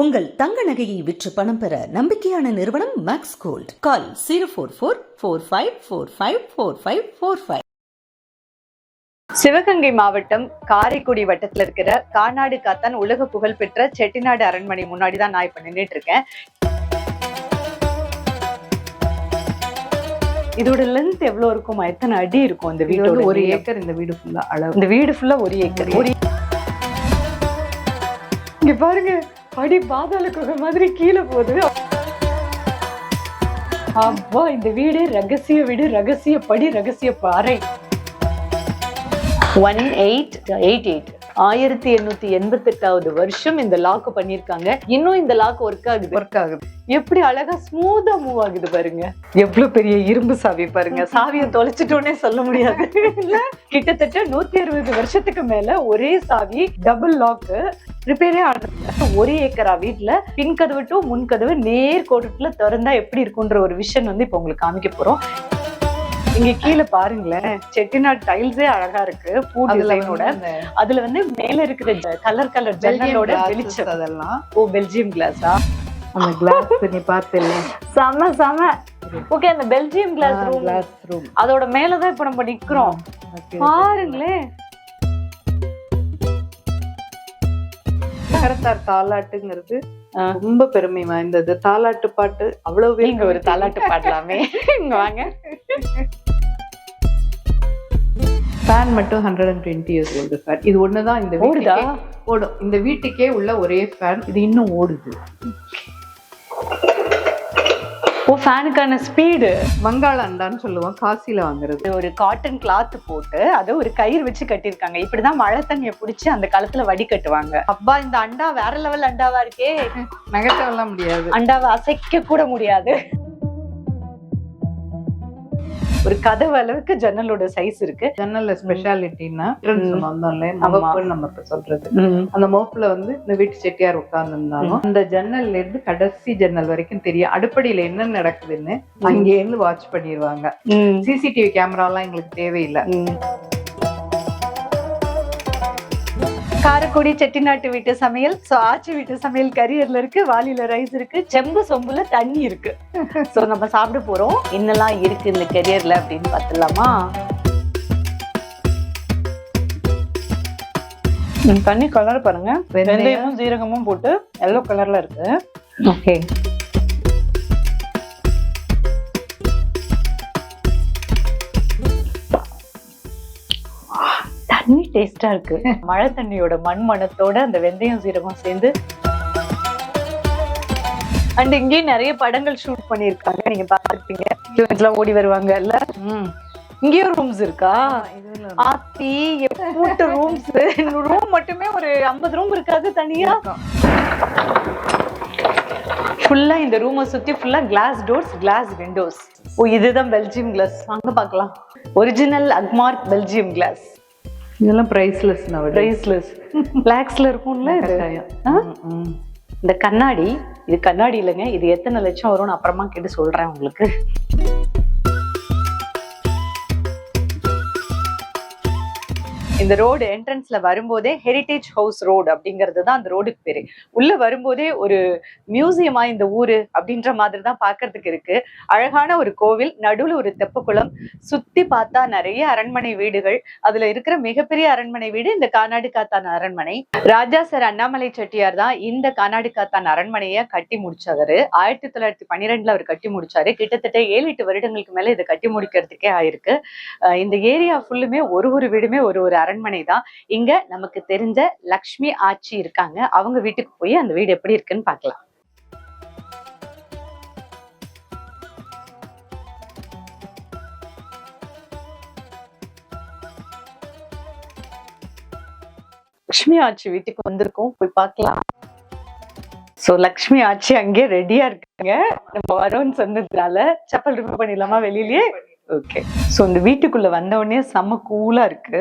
உங்கள் தங்க நகையை விற்று பணம் பெற நம்பிக்கையான நிறுவனம் மேக்ஸ் கோல்ட். கால் 04445454545. சிவகங்கை மாவட்டம் காரைக்குடி வட்டத்துல இருக்கிற கானாடு காத்தான் உலக புகழ் பெற்ற செட்டிநாடு அரண்மனை முன்னாடிதான் நான் இப்ப நின்றுட்டு இருக்கேன். இதோட லென்த் எவ்வளவு இருக்கும்? எத்தனை அடி இருக்கும்? இந்த வீடு 1 ஏக்கர். இந்த வீடு ஃபுல்லா அளவு. இந்த வீடு ஃபுல்லா 1 ஏக்கர். இங்க பாருங்க, படி பாதாள குகை மாதிரி கீழே போகுது. அப்பா, இந்த வீடு ரகசிய வீடு, ரகசிய படி, ரகசிய பாறை. 1888 வருஷம் இந்த லாக் பண்ணிருக்காங்க. இன்னும் இந்த லாக் ஒர்க் ஆகுது. எப்படி அழகா ஸ்மூதா மூவ் ஆகுது பாருங்க. எவ்வளவு பெரிய இரும்பு சாவி பாருங்க. சாவியை தொலைச்சிட்டோன்னே சொல்ல முடியாது. கிட்டத்தட்ட 160 வருஷத்துக்கு மேல ஒரே சாவி, டபுள் லாக், ரிப்பேரே ஆனது. 1 ஏக்கரா வீட்டுல பின் கதவு டு முன் கதவு நேர் கோட்டுல திறந்தா எப்படி இருக்குன்ற ஒரு விஷன் இப்ப உங்களுக்கு காமிக்க போறோம். இங்க கீழே பாருங்களேன், செட்டிநாடு டைல்ஸே அழகா இருக்கு, பூ டிசைனோட. அதுல மேல இருக்கிற கலர் ஜன்னலோட வெளிச்சம் அதெல்லாம். ஓ, பெல்ஜியம் கிளாஸா? அந்த கிளாஸ் நீ பார்த்தல, செம. ஓகே, அந்த பெல்ஜியம் கிளாஸ் ரூம் அதோட மேலதான் இப்ப நம்ம நிக்கிறோம். பாருங்களேன், நகரத்தார் தாலாட்டுங்கிறது ரொம்ப பெருமை வாய்ந்தது. தாலாட்டு பாட்டு அவ்வளவு. இங்க ஒரு தாலாட்டு பாடலாமே. இங்க வாங்க. ஃபேன் மட்டும் 120 years old ஃபேன். இது ஒண்ணுதான் இந்த வீட்டுக்கே ஓடும். இந்த வீட்டுக்கே உள்ள ஒரே ஃபேன். இது இன்னும் ஓடுது. ஓ, ஃபேனுக்கான ஸ்பீடு. வங்காள அண்டான்னு சொல்லுவோம், காசில வாங்குறது. ஒரு காட்டன் கிளாத் போட்டு அதை ஒரு கயிறு வச்சு கட்டிருக்காங்க. இப்படிதான் மழை தண்ணியை பிடிச்சி அந்த காலத்துல வடி கட்டுவாங்க. அப்பா, இந்த அண்டா வேற லெவல் அண்டாவா இருக்கே. நகர்த்தவெல்லாம் முடியாது, அண்டாவை அசைக்க கூட முடியாது. ஒரு கதவு அளவுக்கு ஜன்னலோட சைஸ் இருக்கு. ஜன்னல்ல ஸ்பெஷாலிட்டின்னா நம்ம இப்ப சொல்றது, அந்த மோப்புல இந்த வீட்டு செட்டியார் உட்கார்ந்து இருந்தாலும் அந்த ஜன்னல்ல இருந்து கடைசி ஜன்னல் வரைக்கும் தெரியும் அடுப்படியில என்ன நடக்குதுன்னு. அங்கே இருந்து வாட்ச் பண்ணிடுவாங்க. சிசிடிவி கேமரா எல்லாம் எங்களுக்கு தேவையில்லை. காரைக்குடி செட்டிநாட்டு வீட்டு சமையல், ஆச்சி வீட்டு சமையல் கரியர்ல இருக்கு, வாளியில ரைஸ் இருக்கு, செம்பு சொம்புல தண்ணி இருக்கு. சோ நம்ம சாப்பிட போறோம். என்னெல்லாம் இருக்கு இந்த கரியர்ல அப்படின்னு பாத்துலாமா? தண்ணி கலர் பாருங்க, வெந்தயமும் ஜீரகமும் போட்டு எல்லோ கலர்ல இருக்கு. ஓகே, தண்ணி டேஸ்டா இருக்கு. மழை தண்ணியோட மண் மணத்தோட அந்த வெந்தயம் சீரகம் சேர்ந்து. அண்ட் இங்கேயும் நிறைய படங்கள் ஷூட் பண்ணிருக்காங்க, நீங்க பாத்துருப்பீங்க. ஓடி வருவாங்க இல்ல. இங்கேயும் ரூம்ஸ் இருக்கா? ஆத்தி, எட்டு ரூம்ஸ். ரூம் மட்டுமே ஒரு 50 ரூம் இருக்காது தனியா. ஃபுல்லா இந்த ரூமை சுத்தி ஃபுல்லா கிளாஸ் டோர்ஸ், கிளாஸ் விண்டோஸ். ஓ, இதுதான் பெல்ஜியம் கிளாஸ். வாங்க பார்க்கலாம். Original Agmark Belgium glass. இதெல்லாம் பிரைஸ்லெஸ். பிளாக்ஸ்ல இருக்கும்ல இது. இந்த கண்ணாடி, இது கண்ணாடி இல்லைங்க, இது எத்தனை லட்சம் வரும்னு அப்புறமா கேட்டு சொல்றேன் உங்களுக்கு. இந்த ரோடு என்ட்ரன்ஸ்ல வரும்போதே ஹெரிட்டேஜ் ஹவுஸ் ரோடு அப்படிங்கிறது தான் அந்த ரோடுக்கு பேரு. உள்ள வரும்போதே ஒரு மியூசியமா இந்த ஊரு அப்படின்ற மாதிரி தான் பாக்குறதுக்கு இருக்கு. அழகான ஒரு கோவில், நடுவுல ஒரு தெப்பக்குளம், சுத்தி பார்த்தா நிறைய அரண்மனை வீடுகள். அதுல இருக்கிற மிகப்பெரிய அரண்மனை வீடு இந்த கானாடு காத்தான் அரண்மனை. ராஜா சார் அண்ணாமலை செட்டியார் தான் இந்த கானாடு காத்தான் அரண்மனைய கட்டி முடிச்சவரு. 1912 அவர் கட்டி முடிச்சாரு. கிட்டத்தட்ட 7-8 வருடங்களுக்கு மேல இதை கட்டி முடிக்கிறதுக்கே ஆயிருக்கு. இந்த ஏரியா ஃபுல்லுமே ஒரு வீடுமே ஒரு அரண்மனை தான். இங்க நமக்கு தெரிஞ்ச லக்ஷ்மி ஆச்சி இருக்காங்க. அவங்க வீட்டுக்கு போய் அந்த வீடு எப்படி இருக்குன்னு பார்க்கலாம். லக்ஷ்மி ஆச்சி வீட்டுக்கு வந்திருக்கோம், போய் பார்க்கலாம். சோ லக்ஷ்மி ஆச்சி அங்கே ரெடியா இருக்காங்க. நம்ம வரோம்னு சொன்னதுனால செப்பல் ரிமூவ் பண்ணிடலாமா வெளியிலேயே? ஓகே. ஸோ இந்த வீட்டுக்குள்ள வந்த உடனே செம்ம கூலா இருக்கு.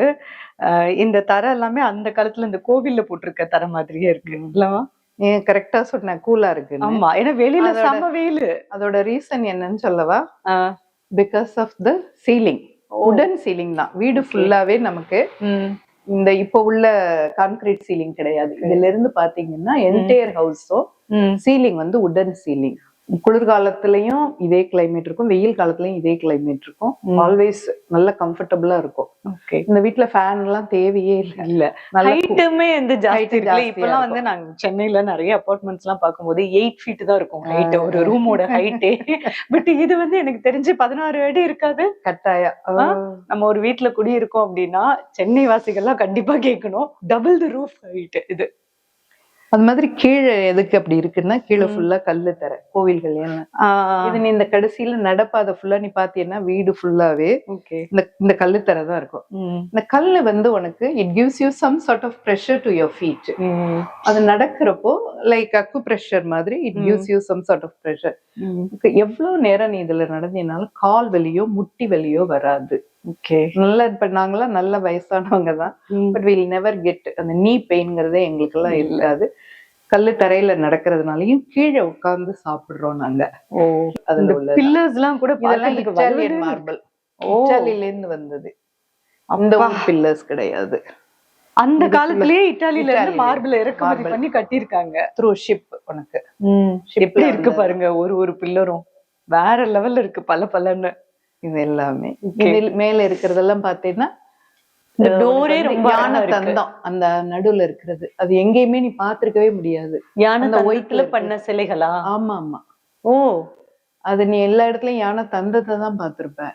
இந்த தரை எல்லாமே அந்த காலத்துல இந்த கோவில்ல போட்டிருக்க தரை மாதிரியே இருக்கு இல்லவா? நீ கரெக்டா சொன்ன, கூலா இருக்கு. ஆமா, ஏன்னா வெளியில செம்ம வெயில். அதோட ரீசன் என்னன்னு சொல்லவா? Because of the ceiling. உடன் சீலிங் தான். வீடு ஃபுல்லாவே நமக்கு இந்த இப்ப உள்ள கான்கிரீட் சீலிங் கிடையாது. இதுல இருந்து பாத்தீங்கன்னா என்டையர் ஹவுஸும் சீலிங் வந்து உடன் சீலிங். குளிர்காலத்திலயும் இதே கிளைமேட் இருக்கும், வெயில் காலத்துலயும் இதே கிளைமேட் இருக்கும். ஆல்வேஸ் நல்ல கம்ஃபர்டபுளா இருக்கும். இந்த வீட்டுல ஃபேன் எல்லாம் தேவையே இல்ல. ஹைட்டுமே வந்து ஜாஸ்தி இருக்கு. இப்பெல்லாம் வந்து நாங்க சென்னையில நிறைய அபார்ட்மெண்ட்ஸ் எல்லாம் பார்க்கும்போது 8 feet தான் இருக்கும் ஹைட், ஒரு ரூமோட ஹைட்டே. பட் இது வந்து எனக்கு தெரிஞ்சு 16 அடி இருக்காது. கட்டாயம் நம்ம ஒரு வீட்டுல குடியிருக்கோம் அப்படின்னா சென்னை வாசிகள்லாம் கண்டிப்பா கேட்கணும், டபுள் தி ரூஃப் ஹைட் இது. அது மாதிரி கீழே எதுக்கு அப்படி இருக்குன்னா, கீழே ஃபுல்லா கல்லு தர கோவில்கள் இது. நீ இந்த கடைசியில நடப்பாத ஃபுல்லா நீ பாத்தீங்கன்னா வீடு ஃபுல்லாவே இந்த கல்லு தர தான் இருக்கும். இந்த கல்லு வந்து உனக்கு it gives you some sort of pressure to your feet. அது நடக்கிறப்போ லைக் அக்கு ப்ரெஷர் மாதிரி it gives you some sort of pressure. எவ்வளவு நேரம் நீ இதுல நடந்தீங்கனாலும் கால் வலியோ முட்டி வலியோ வராது. நல்லா இப்ப நாங்கெல்லாம் நல்ல வயசானவங்க தான், பட் வில் நெவர் கெட் அந்த நீ பெயின்ங்கிறதே எங்களுக்கு எல்லாம் இல்லாது. கல்லு தரையில நடக்கிறதுனாலயும் கீழே உட்கார்ந்து சாப்பிடுறோம் நாங்க. அதுல உள்ள பில்லர்ஸ் எல்லாம் கூட இட்டாலியன் மார்பிள், இட்டாலியில இருந்து வந்தது. அந்த பில்லர்ஸ் கிடையாது. அந்த காலத்திலேயே இட்டாலியில இருந்து மார்பிள் இறக்குமதி பண்ணி கட்டியிருக்காங்க த்ரூ ஷிப். உனக்கு எப்படி இருக்கு பாருங்க, ஒரு பில்லரும் வேற லெவல்ல இருக்கு, பல பலன்னு. இது எல்லாமே மேல இருக்கிறதெல்லாம் பாத்தீங்கன்னா இந்த டோரே ரொம்ப யானை தந்தம் அந்த நடுவுல இருக்கிறது, அது எங்கேயுமே நீ பாத்திருக்கவே முடியாது. யானை ஒயிட்ல பண்ண சிலைகளா? ஆமா ஆமா. ஓ, அது நீ எல்லா இடத்துலயும் யானை தந்தத்தை தான் பாத்திருப்ப.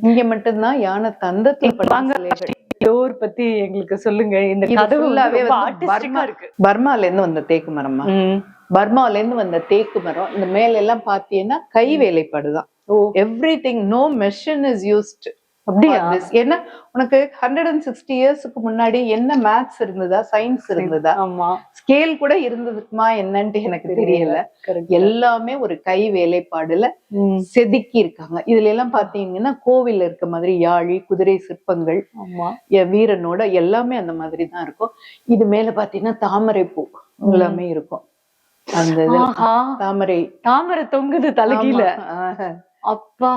இங்க மட்டும்தான் யானை தந்தத்துல பண்ண சிலைகள். டோர் பத்தி எங்களுக்கு சொல்லுங்க. இந்த கதவு ஆர்டிஸ்டிக்கா இருக்கு. பர்மால இருந்து வந்த தேக்கு மரமா? பர்மால இருந்து வந்த தேக்கு மரம். இந்த மேல எல்லாம் பாத்தீங்கன்னா கை வேலைப்பாடுதான். Everything, no machine is used. அப்படியா? ஏன்னா உனக்கு 160 இயர்ஸ்க்கு முன்னாடி என்ன மேத்ஸ் இருந்ததா, சயின்ஸ் இருந்ததா, ஸ்கேல் கூட இருந்ததுக்குமா என்னன்ட்டு எனக்கு தெரியல. எல்லாமே ஒரு கை வேலைப்பாடுல செதுக்கி இருக்காங்க. இதுல எல்லாம் பாத்தீங்கன்னா கோவில் இருக்க மாதிரி யாழி, குதிரை சிற்பங்கள், வீரனோட எல்லாமே அந்த மாதிரி தான் இருக்கும். இது மேல பாத்தீங்கன்னா தாமரை பூ எல்லாமே இருக்கும். அந்த தாமரை தொங்குது தலைகீழ. அப்பா,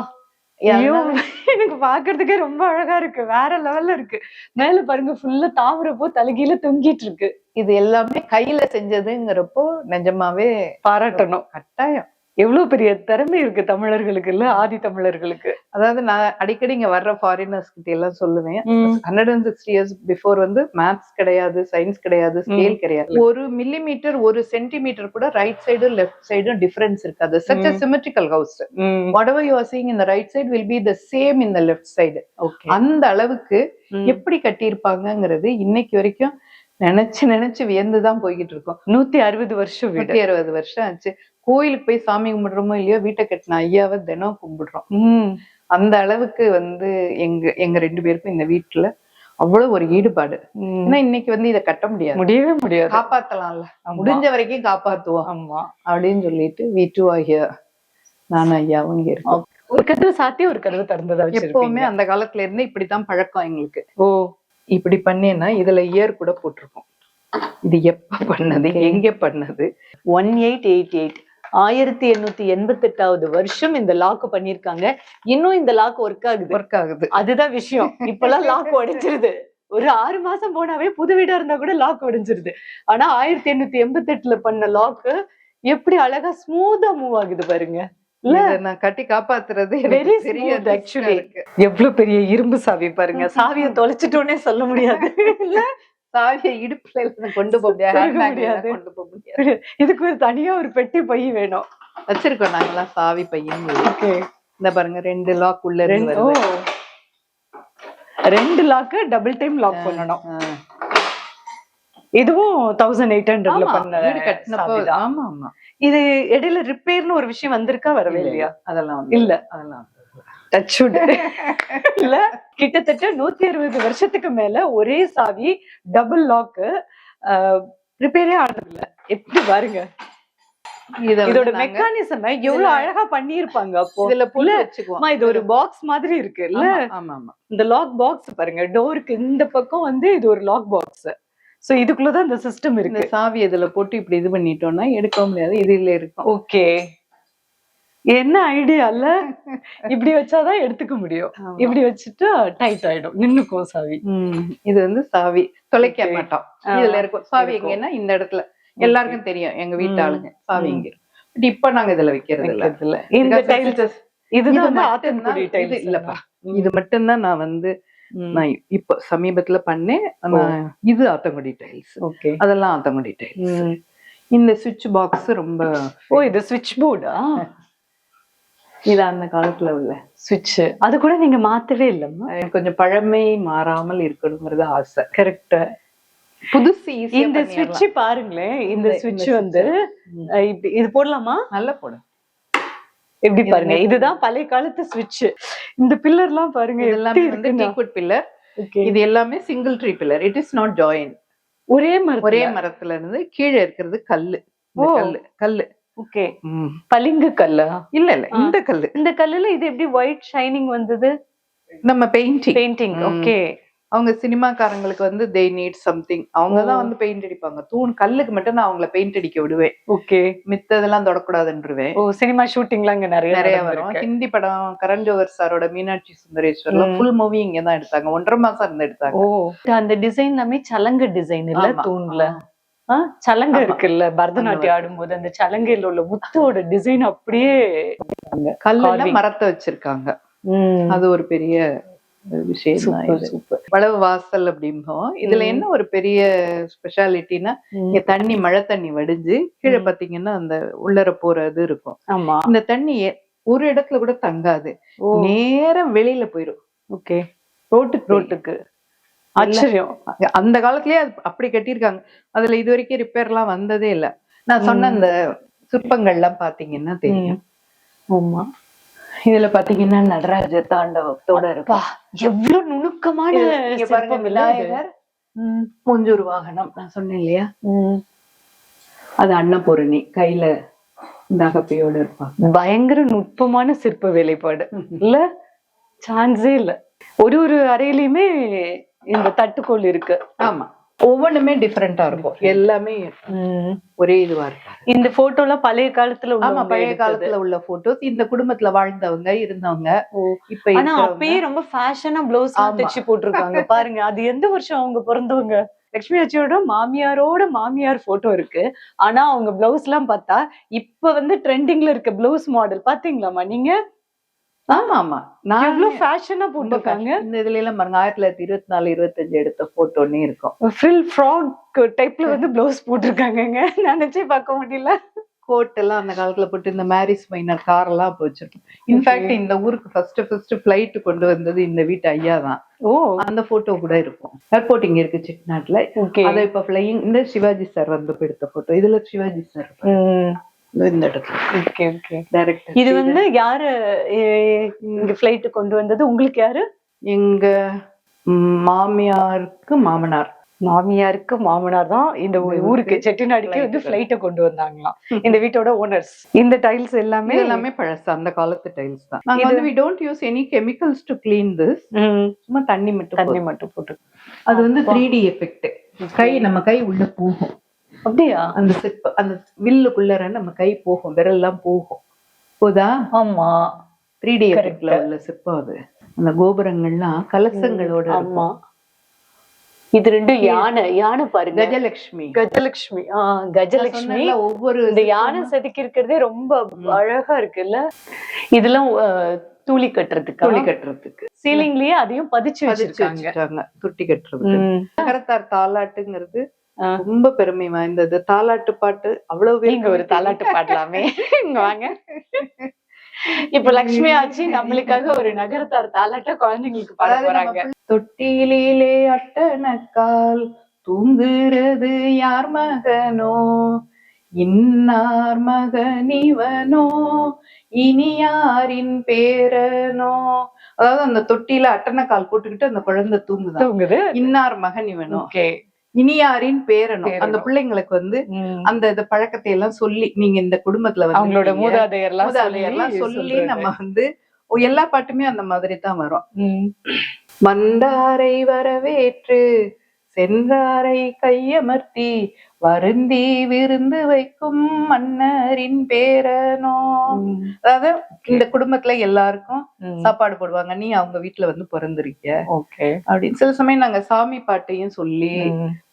எனக்கு பாக்குறதுக்கே ரொம்ப அழகா இருக்கு, வேற லெவல்ல இருக்கு. மேல பாருங்க ஃபுல்லா தாமரை பூ தலைகீழ தொங்கிட்டு இருக்கு. இது எல்லாமே கையில செஞ்சதுங்கிறப்போ நிஜமாவே பாராட்டணும். கட்டாயம். எவ்வளவு பெரிய திறமை இருக்கு தமிழர்களுக்கு இல்ல, ஆதி தமிழர்களுக்கு. அதாவது நான் அடிக்கடி இங்க வர்ற ஃபாரினர்ஸ் கிட்ட எல்லாம் சொல்லுவேன், 160 இயர்ஸ் பிஃபோர் வந்து மேத்ஸ் கிடையாது, சயின்ஸ் கிடையாது, ஸ்கேல் கிடையாது. 1 மில்லிமீட்டர் 1 சென்டிமீட்டர் கூட ரைட் சைடும் லெஃப்ட் சைடும் டிஃபரன்ஸ் இருக்காது. such a symmetrical house. whatever you are seeing in the right side will be the same in the left side. அந்த அளவுக்கு எப்படி கட்டியிருப்பாங்கிறது இன்னைக்கு வரைக்கும் நினைச்சு நினைச்சு வியந்துதான் போய்கிட்டு இருக்கோம். 160 வருஷம் 160 வருஷம் ஆச்சு. கோயிலுக்கு போய் சாமி கும்பிடுறோமோ இல்லையோ, வீட்டை கட்டின ஐயாவை தினம் கும்பிடுறோம். அந்த அளவுக்கு வந்து எங்க 2 பேருக்கும் இந்த வீட்டுல அவ்வளவு ஒரு ஈடுபாடு. ஏன்னா இன்னைக்கு வந்து இதை கட்ட முடியவே முடியாது. காப்பாத்தலாம்ல, முடிஞ்ச வரைக்கும் காப்பாத்துவோம் அப்படின்னு சொல்லிட்டு வீட்டு ஆகிய நானும் ஐயாவும் இங்க இருக்கோம். ஒரு கதவு சாத்தி ஒரு கதவு திறந்ததா எப்பவுமே அந்த காலத்துல இருந்து இப்படித்தான் பழக்கம் எங்களுக்கு. இப்படி பண்ணேன்னா இதுல இயர் கூட போட்டிருக்கோம். இது எப்ப பண்ணது, எங்க பண்ணது? 1888 1888வது வருஷம் இந்த லாக் பண்ணிருக்காங்க. இன்னும் இந்த லாக் ஒர்க் ஆகுது. அதுதான் விஷயம். இப்பெல்லாம் லாக் உடைச்சிருது. ஒரு 6 மாசம் போனாவே புது வீடா இருந்தா கூட லாக் உடைஞ்சிருது. ஆனா 1888ல பண்ண லாக் எப்படி அழகா ஸ்மூத்தா மூவ் ஆகுது பாருங்க. நான் கட்டி காப்பாத்துறது எவ்வளவு பெரிய இரும்பு சாவி பாருங்க. சாவியை தொலைச்சிட்டோன்னே சொல்ல முடியாது. சாவியை இடுப்புல கொண்டு போக முடியாது. இதுக்கு ஒரு தனியா ஒரு பெட்டி பை வேணும். வச்சிருக்கோம் நாங்கெல்லாம் சாவி பையன். இந்த பாருங்க 2 லாக் உள்ள 2 லாக் டபுள் டைம் லாக் பண்ணணும். இதுவும் 1800ல பண்ண. ஆமா ஆமா. இது இடையில ரிப்பேர்னு ஒரு விஷயம் வந்திருக்கா, வரவே இல்லையா? அதெல்லாம் இல்ல. அதெல்லாம் இல்ல, கிட்டத்தட்ட 160 வருஷத்துக்கு மேல ஒரே சாவி டபுள் லாக் ரிப்பேரே ஆனதில்ல. எப்படி பாருங்க, இதோட மெக்கானிசம் எவ்வளவு அழகா பண்ணிருப்பாங்க. அப்போ இது ஒரு பாக்ஸ் மாதிரி இருக்கு இல்ல? இந்த லாக் பாக்ஸ் பாருங்க, டோருக்கு இந்த பக்கம் வந்து இது ஒரு லாக் பாக்ஸ். சோ இதுக்குள்ளதான் இந்த சிஸ்டம் இருக்கு. சாவி இதுல போட்டு இப்படி இது பண்ணிட்டோம்னா எடுக்க முடியாது, இதுல இருக்கும். ஓகே, என்ன ஐடியா இல்ல? இப்படி வச்சாதான் எடுத்துக்க முடியும். இப்படி வச்சுட்டா டைட் ஆயிடும், நின்னுக்கும் சாவி. இது வந்து சாவி தொலைக்க Okay. மாட்டோம். ஆ, இதுல இருக்கும் சாவி இருக்கும். எங்கன்னா இந்த இடத்துல எல்லாருக்கும் தெரியும் எங்க வீட்டு ஆளுங்க சாவி இங்க இருக்கும். பட் இப்ப நாங்க இதுல வைக்கிறது இல்ல. வைக்கிறதுல. இந்த Because டைல்ஸ் visitors- இதுதான் இது வந்து மட்டும்தான் ஆத்தன்குடி இது டைல்ஸ் இல்லப்பா. இது மட்டும்தான் நான் வந்து நான் இப்ப சமீபத்துல பண்ணேன். இது ஆத்தங்குடி டைல்ஸ், ஓகே. அதெல்லாம் ஆத்தங்குடி டைல்ஸ். இந்த சுவிட்ச் பாக்ஸ் ரொம்ப ஓ, இது ஸ்விட்ச் போர்டா? இது அந்த காலத்துல உள்ள ஸ்விட்ச். அது கூட நீங்க மாத்தவே இல்லம்மா? கொஞ்சம் பழமை மாறாமல் இருக்கணுங்கிறது ஆசை. கரெக்ட். புதுசு இந்த ஸ்விட்ச் பாருங்களேன். இந்த ஸ்விட்ச் வந்து இது போடலாமா? நல்லா போடு. எப்படி பாருங்க, இதுதான் பழைய காலத்து ஸ்விட்ச். இந்த பில்லர்லாம் பாருங்க, எல்லாமே வந்து டீக்வுட் பில்லர். இது எல்லாமே single tree pillar. It is not join. ஒரே மரத்துல இருந்து கீழே இருக்கிறது கல்லு. கல்லு. ஓகே. பளிங்கு கல்லா? இல்ல இந்த கல்லு. இந்த கல்லுல இது எப்படி ஒயிட் ஷைனிங் வந்தது? நம்ம பெயிண்டிங். ஓகே. அவங்க சினிமாக்காரங்களுக்கு வந்து they need something, அவங்கதான் வந்து பெயிண்ட் அடிப்பாங்க. தூண் கல்லுக்கு மட்டும் நான் அவங்கள பெயிண்ட் அடிக்க விடுவேன். ஓகே. மித்ததெல்லாம் தொடக்கூடாதுன்றுவேன். ஓ, சினிமா ஷூட்டிங்லாம் இங்க நிறைய வரும். ஹிந்தி படம் கரண் ஜோஹர் சாரோட மீனாட்சி சுந்தரேஸ்வர்ல ஃபுல் மூவி இங்க தான் எடுத்தாங்க. 1.5 மாசம் இருந்து எடுத்தாங்க. ஓ, அந்த டிசைன் எல்லாமே சலங்க டிசைன் இல்ல? தூண்ல சலங்க இருக்குல்ல, பரதநாட்டியம் ஆடும்போது அந்த சலங்கையில உள்ள முத்தோட டிசைன் அப்படியே கல்லுல மரத்தை வச்சிருக்காங்க. அது ஒரு பெரிய விஷயம். வளவு வாசல் அப்படிம்போம். இதுல என்ன ஒரு பெரிய ஸ்பெஷாலிட்டினா, இங்க தண்ணி மழை தண்ணி வடிஞ்சு கீழே பாத்தீங்கன்னா அந்த உள்ளர போறது இருக்கும். ஆமா. இந்த தண்ணி ஒரு இடத்துல கூட தங்காது, நேரம் வெளியில போயிடும். ஓகே. ரோட்டுக்கு. ஆச்சரியம். அந்த காலத்திலேயே அப்படி கட்டியிருக்காங்க. அதுல இது வரைக்கும் ரிப்பேர் எல்லாம் வந்ததே இல்ல. நான் சொன்ன அந்த சிற்பங்கள்லாம் பாத்தீங்கன்னா தெரியும். ஆமா. இதுல பாத்தீங்கன்னா நடராஜ தாண்டவத்தோட இருப்பா. எவ்வளவு நுணுக்கமான சிற்பம். விநாயகர், மூஞ்சூர் வாகனம் நான் சொன்னேன் இல்லையா, அது அன்னபூரணி கையில நகைப்பையோட இருப்பாங்க. பயங்கர நுட்பமான சிற்ப வேலைப்பாடு இல்ல? சான்ஸே இல்ல. ஒரு அறையிலயுமே இந்த தட்டுக்கோள் இருக்கு. ஆமா, ஒவ்வொன்றுமே டிஃபரெண்டா இருக்கும். எல்லாமே ஒரே இதுவா இருக்கு. இந்த போட்டோ எல்லாம் பழைய காலத்துல ஆமா, பழைய காலத்துல உள்ள போட்டோஸ். இந்த குடும்பத்துல வாழ்ந்தவங்க இருந்தவங்க. இப்ப ஆனா அப்பயே ரொம்ப ஃபேஷனா பிளவுஸ் தைச்சு போட்டிருக்காங்க பாருங்க. அது எந்த வருஷம் அவங்க பிறந்தவங்க? லட்சுமி ஆச்சியோட மாமியார் போட்டோ இருக்கு. ஆனா அவங்க பிளவுஸ் எல்லாம் பார்த்தா இப்ப வந்து ட்ரெண்டிங்ல இருக்க பிளவுஸ் மாடல் பாத்தீங்களாமா நீங்க? ஆமா ஆமா, நான் எவ்வளவு ஃபேஷனா போட்டிருக்காங்க. இந்த இதுல எல்லாம் பாருங்க, 1924 25 எடுத்த போட்டோன்னே இருக்கும். ஃப்ரில் ஃப்ராக் டைப்ல வந்து பிளவுஸ் போட்டிருக்காங்க. நினைச்சே பார்க்க முடியல. கோட் எல்லாம் அந்த காலத்துல போட்டு இந்த மேரிஸ் மைனர் கார் எல்லாம் போச்சிருக்கோம். இன்ஃபேக்ட் இந்த ஊருக்கு ஃபர்ஸ்ட் பிளைட் கொண்டு வந்தது இந்த வீட்டு ஐயா தான். ஓ, அந்த போட்டோ கூட இருக்கும். ஏர்போர்ட் இங்க இருக்கு செட்டிநாட்டுல. அதை இப்ப பிளையிங் இந்த சிவாஜி சார் வந்து எடுத்த போட்டோ. இதுல சிவாஜி சார் இந்த இடத்துல டைரக்டர். இது வந்து யாரு இங்க பிளைட் கொண்டு வந்தது? உங்களுக்கு யாரு? எங்க மாமியாருக்கு மாமனார் தான் இந்த ஊருக்கு செட்டிநாடுக்கு வந்து பிளைட்ட கொண்டு வந்தாங்களாம். இந்த வீட்டோட ஓனர்ஸ். இந்த டைல்ஸ் எல்லாமே பழசு, அந்த காலத்து டைல்ஸ் தான். நாங்க வந்து we don't use any chemicals to clean this. சும்மா தண்ணி மட்டும் போட்டு. அது வந்து 3D எஃபெக்ட். நம்ம கை உள்ள போகும். அப்படியா? அந்த சிற்ப அந்த வில்லுக்குள்ளற நம்ம கை போகும், விரல் எல்லாம் போதா? ஆமா, 3D எஃபெக்ட்ல உள்ள சிற்பம் அது. அந்த கோபுரங்கள்லாம் கலசங்களோட. ஆமா, இது ரெண்டு யானை பாருங்க. கஜலட்சுமி. ஒவ்வொரு இந்த யானை செதுக்கி இருக்கிறதே ரொம்ப அழகா இருக்குல்ல. இதெல்லாம் தூளி கட்டுறதுக்கு சீலிங்லயே அதையும் பதிச்சு வச்சிருக்காங்க. துட்டி கட்டுறது. நகரத்தார் தாலாட்டுங்கிறது ரொம்ப பெருமை வாய்ந்தது. தாலாட்டு பாட்டு அவ்வளவு. நீங்க ஒரு தாலாட்டு பாடலாமே, இங்க வாங்க. இப்ப லட்சுமி ஆச்சி நம்மளுக்காக ஒரு நகரத்தார் தாலாட்ட குழந்தைங்களுக்கு பாட போறாங்க. தொட்டிலே அட்டனக்கால் தூங்குறது யார் மகனோ, இன்னார் மகனிவனோ, இனி யாரின் பேரனோ. அதாவது அந்த தொட்டியில அட்டனக்கால் போட்டுக்கிட்டு அந்த குழந்தை தூங்குது. இன்னார் மகன் இவனோ, இனியாரின் பேரனும். அந்த பிள்ளைங்களுக்கு வந்து அந்த பழக்கத்தை எல்லாம் சொல்லி, நீங்க இந்த குடும்பத்துல வந்து அவங்களோட மூதாதையர்லாம் சொல்லி நம்ம வந்து எல்லா பாட்டுமே அந்த மாதிரி தான் வரும். வந்தாரை வரவேற்று சென்றாரை கையமர்த்தி வருந்தி விருந்து வைக்கும் மன்னரின் பேரனோ. அதாவது இந்த குடும்பத்துல எல்லாருக்கும் சாப்பாடு போடுவாங்க, நீ அவங்க வீட்டுல வந்து பிறந்திருக்க ஓகே அப்படின்னு. சில சமயம் நாங்க சாமி பாட்டையும் சொல்லி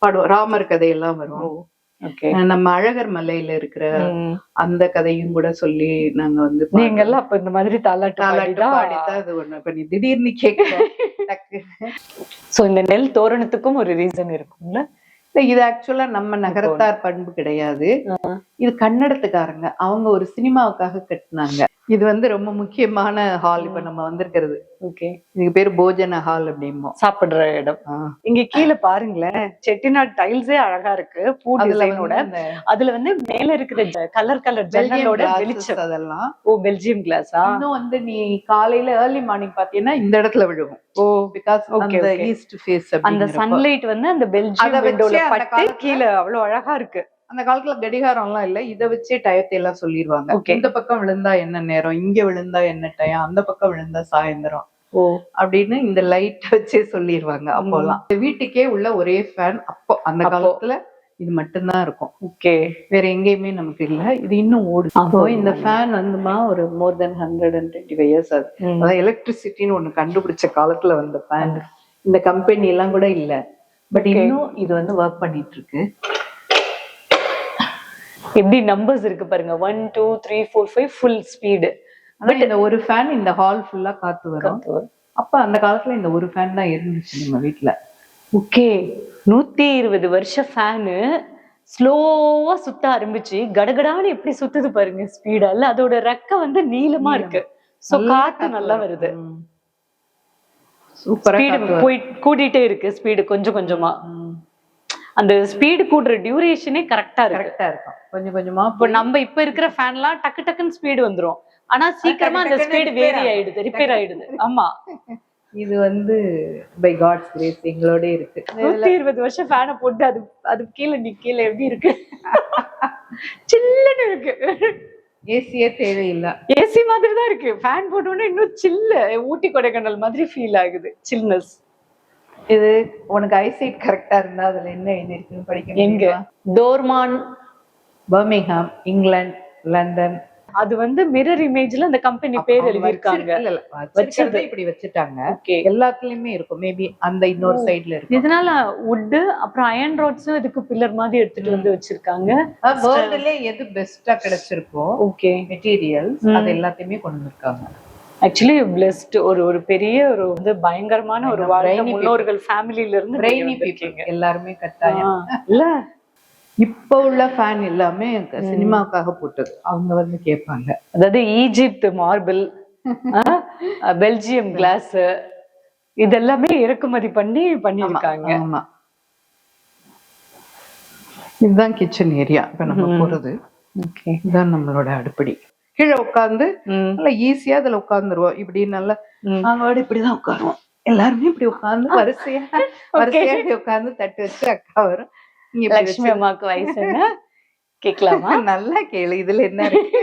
பாடுவோம், ராமர் கதையெல்லாம் வரும். நம்ம அழகர் மலையில இருக்கிற அந்த கதையும் கூட சொல்லி நாங்க வந்து நீங்க எல்லாம் அப்ப இந்த மாதிரி தாலாட்டு பாடிதான் அது ஒண்ணு. இப்ப நீ திடீர்னு கேட்க சோ இந்த நெல் தோரணத்துக்கும் ஒரு ரீசன் இருக்கும்ல. இது ஆக்சுவலா நம்ம நகரத்தார் பண்பு கிடையாது, இது கன்னடத்துக்காரங்க, அவங்க ஒரு சினிமாவுக்காக கட்டினாங்க. இது வந்து ரொம்ப முக்கியமான ஹால். இப்ப நம்ம வந்திருக்கிறது இதுக்கு பேரு போஜன ஹால் அப்படிம்போம், சாப்பிடுற இடம். இங்க கீழே பாருங்களேன், செட்டிநாடு டைல்ஸே அழகா இருக்கு, பூ டிசைனோட. அதுல வந்து மேல இருக்கிற கலர் கலர் ஜன்னலோட வெளிச்சம் அதெல்லாம். ஓ, பெல்ஜியம் கிளாஸா? இன்னும் வந்து நீ காலையில ஏர்லி மார்னிங் பாத்தீங்கன்னா இந்த இடத்துல விழுகும். ஓ, பிகாஸ் அந்த ஈஸ்ட் ஃபேஸ், அந்த சன்லைட் வந்து அந்த பெல்ஜியம் விண்டோல பட்டு கீழே அவ்வளவு அழகா இருக்கு. அந்த காலத்துல கடிகாரம் எல்லாம் இல்ல, இத வச்சே டயத்தை எல்லாம் சொல்லிடுவாங்க. இந்த பக்கம் விழுந்தா என்ன நேரம், இங்க விழுந்தா என்ன டயம், அந்த பக்கம் விழுந்தா சாயந்தரம் அப்படின்னு இந்த லைட் வச்சே சொல்லிடுவாங்க. அப்போல்லாம் வீட்டுக்கே உள்ள ஒரே ஃபேன் அப்போ அந்த காலத்துல இது மட்டும்தான் இருக்கும். ஓகே, வேற எங்கேயுமே நமக்கு இல்ல. இது இன்னும் ஓடுது. அப்போ இந்த ஃபேன் வந்துமா ஒரு மோர் தென் 125 years ஆகுது. அதாவது எலக்ட்ரிசிட்டின்னு ஒண்ணு கண்டுபிடிச்ச காலத்துல வந்த ஃபேன். இந்த கம்பெனி எல்லாம் கூட இல்ல, பட் இன்னும் இது வந்து ஒர்க் பண்ணிட்டு இருக்கு. எப்படி நம்பர்ஸ் இருக்கு பாருங்க, 1 2 3 4 5 ஃபுல் ஸ்பீடு. பட் இந்த ஒரு ஃபேன் இந்த ஹால் ஃபுல்லா காத்து வரும். அப்ப அந்த காலத்துல இந்த ஒரு ஃபேன் தான் இருந்துச்சு நம்ம வீட்டுல. ஓகே, 120 வருஷம் ஃபேனு ஸ்லோவா சுத்த ஆரம்பிச்சு கடகடான்னு எப்படி சுத்துது பாருங்க ஸ்பீடா. இல்ல அதோட ரெக்க வந்து நீளமா இருக்கு, சோ காத்து நல்லா வருது. சூப்பரா கூட்டிட்டே இருக்கு ஸ்பீடு கொஞ்சம் கொஞ்சமா. அந்த ஸ்பீடு கூடுற டியூரேஷனே கரெக்டா இருக்கும். கொஞ்சம் கொஞ்சமா இப்ப நம்ம இப்ப இருக்கிற ஃபேன்லாம் டக்கு டக்குன்னு ஸ்பீடு வந்துரும், ஆனா சீக்கிரமா அந்த ஸ்பீடு வேரி ஆயிடுது, ரிப்பேர் ஆயிடுது. ஆமா, இது வந்து பை காட்ஸ் கிரேஸ் எங்களோட இருக்கு. 120 வருஷம் ஃபேனை போட்டு அது கீழே நிக்கல எப்படி இருக்கு, சில்லுன்னு இருக்கு. ஏசியே தேவையில்லை, ஏசி மாதிரி தான் இருக்கு. ஃபேன் போட்டோன்னே இன்னும் சில்லு, ஊட்டி கொடைக்கானல் மாதிரி ஃபீல் ஆகுது, சில்னஸ். இது உனக்கு ஐசைட் கரெக்டா இருந்தா அதுல என்ன எழுதிருக்குன்னு படிக்க. எங்க? டோர்மான், பர்மிங்ஹாம், இங்கிலாந்து, லண்டன். அது வந்து மிரர் இமேஜ்ல அந்த கம்பெனி பேர் எழுதிருக்காங்க. வச்சது இப்படி வச்சுட்டாங்க. எல்லாத்துலயுமே இருக்கும், மேபி அந்த இன்னொரு சைடுல இருக்கு. இதனால வுட் அப்புறம் அயர்ன் ரோட்ஸும் இதுக்கு பில்லர் மாதிரி எடுத்துட்டு வந்து வச்சிருக்காங்க. வேர்ல்ட்லயே எது பெஸ்டா கிடைச்சிருக்கோ ஓகே மெட்டீரியல்ஸ் அது எல்லாத்தையுமே கொண்டு வந்திருக்காங்க. ஆக்சுவலி பிளெஸ்ட், ஒரு பெரிய ஒரு வந்து பயங்கரமான ஒரு வாழ்க்கை. முன்னோர்கள் ஃபேமிலில இருந்து பிரெய்னி பீப்பிள் எல்லாருமே கட்டாயம் இல்ல. இப்ப உள்ள ஃபேன் எல்லாமே சினிமாவுக்காக போட்டது, அவங்க வந்து கேட்பாங்க. அதாவது ஈஜிப்ட் மார்பிள், பெல்ஜியம் கிளாஸ், இதெல்லாமே இறக்குமதி பண்ணிருக்காங்க. ஆமா, இதுதான் கிச்சன் ஏரியா. இப்ப நம்ம போறது இதுதான் நம்மளோட அடுப்படி. கீழே உட்காந்து நல்லா ஈஸியா அதுல உட்காந்துருவோம். இப்படி நல்லா நாங்களோட இப்படிதான் உட்காருவோம். எல்லாருமே இப்படி உட்காந்து வரிசையா இப்படி உட்காந்து தட்டு வச்சு அக்கா வரும். லட்சுமி அம்மாவுக்கு வயசு கேட்கலாமா? நல்லா கேளு, இதுல என்ன இருக்கு?